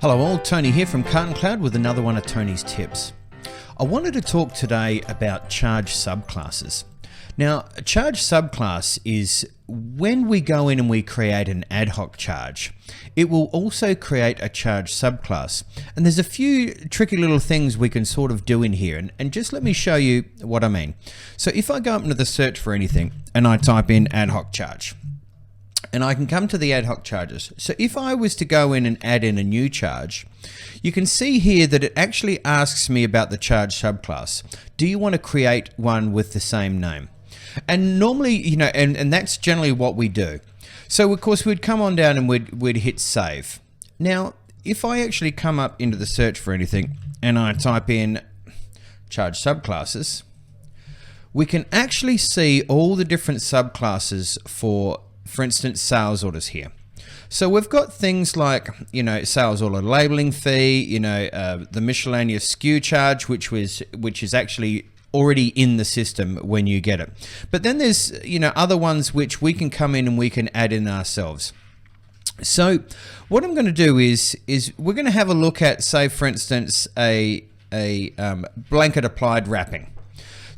Hello all, Tony here from Carton Cloud with another one of Tony's tips. I wanted to talk today about charge subclasses. Now, a charge subclass is when we go in and we create an ad hoc charge, it will also create a charge subclass. And there's a few tricky little things we can sort of do in here. And just let me show you what I mean. So if I go up into the search for anything and I type in ad hoc charge, and I can come to the ad hoc charges. So if I was to go in and add in a new charge, you can see here that it actually asks me about the charge subclass. Do you want to create one with the same name? And normally, and that's generally what we do. So of course we'd come on down and we'd hit save. Now, if I actually come up into the search for anything and I type in charge subclasses, we can actually see all the different subclasses for instance, sales orders here. So we've got things like, sales order labeling fee, the miscellaneous SKU charge, which is actually already in the system when you get it. But then there's, other ones which we can come in and we can add in ourselves. So what I'm going to do is we're going to have a look at, say, for instance, a blanket applied wrapping.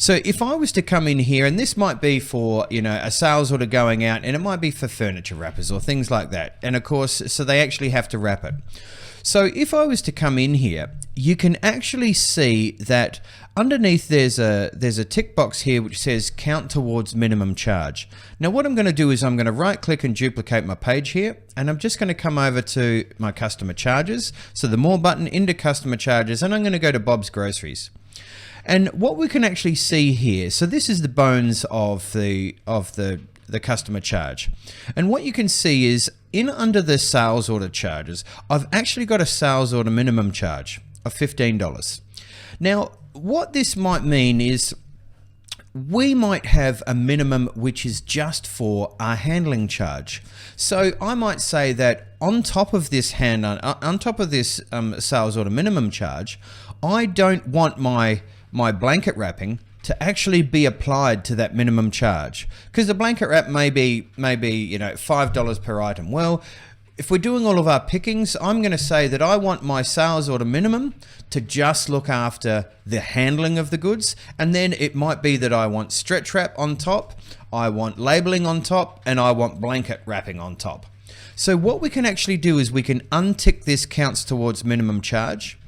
So if I was to come in here, and this might be for, a sales order going out, and it might be for furniture wrappers or things like that. And of course, so they actually have to wrap it. So if I was to come in here, you can actually see that underneath there's a tick box here which says count towards minimum charge. Now what I'm going to do is I'm going to right click and duplicate my page here, and I'm just going to come over to my customer charges. So the more button, into customer charges, and I'm going to go to Bob's Groceries. And what we can actually see here, so this is the bones of the customer charge. And what you can see is under the sales order charges, I've actually got a sales order minimum charge of $15. Now, what this might mean is we might have a minimum which is just for our handling charge. So I might say that on top of this sales order minimum charge, I don't want my blanket wrapping to actually be applied to that minimum charge, because the blanket wrap may be $5 per item. Well, if we're doing all of our pickings, I'm going to say that I want my sales order minimum to just look after the handling of the goods, and then it might be that I want stretch wrap on top, I want labeling on top, and I want blanket wrapping on top. So what we can actually do is we can untick this counts towards minimum charge,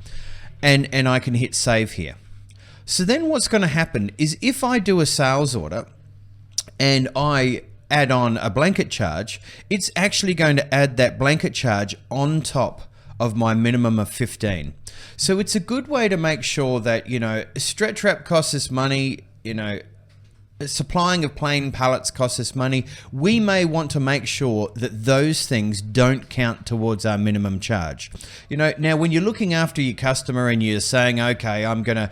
and I can hit save here. So then what's going to happen is if I do a sales order and I add on a blanket charge, it's actually going to add that blanket charge on top of my minimum of 15. So it's a good way to make sure that, stretch wrap costs us money, supplying of plain pallets costs us money. We may want to make sure that those things don't count towards our minimum charge. Now when you're looking after your customer and you're saying, okay, I'm gonna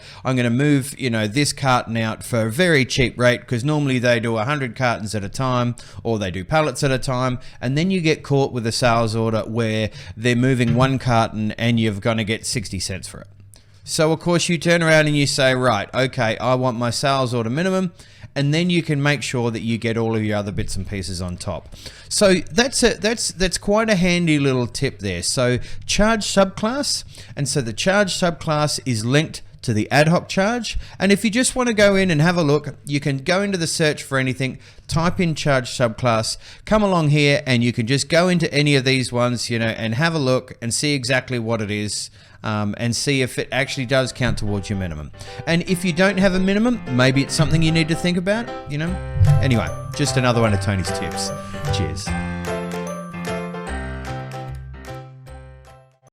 move, this carton out for a very cheap rate, because normally they do 100 cartons at a time, or they do pallets at a time, and then you get caught with a sales order where they're moving one carton and you're gonna get 60 cents for it. So of course you turn around and you say, right, okay, I want my sales order minimum, and then you can make sure that you get all of your other bits and pieces on top. So that's quite a handy little tip there. So charge subclass, and so the charge subclass is linked to the ad hoc charge. And if you just want to go in and have a look, you can go into the search for anything, type in charge subclass, come along here, and you can just go into any of these ones, and have a look and see exactly what it is. And see if it actually does count towards your minimum. And if you don't have a minimum, maybe it's something you need to think about, Anyway, just another one of Tony's tips. Cheers.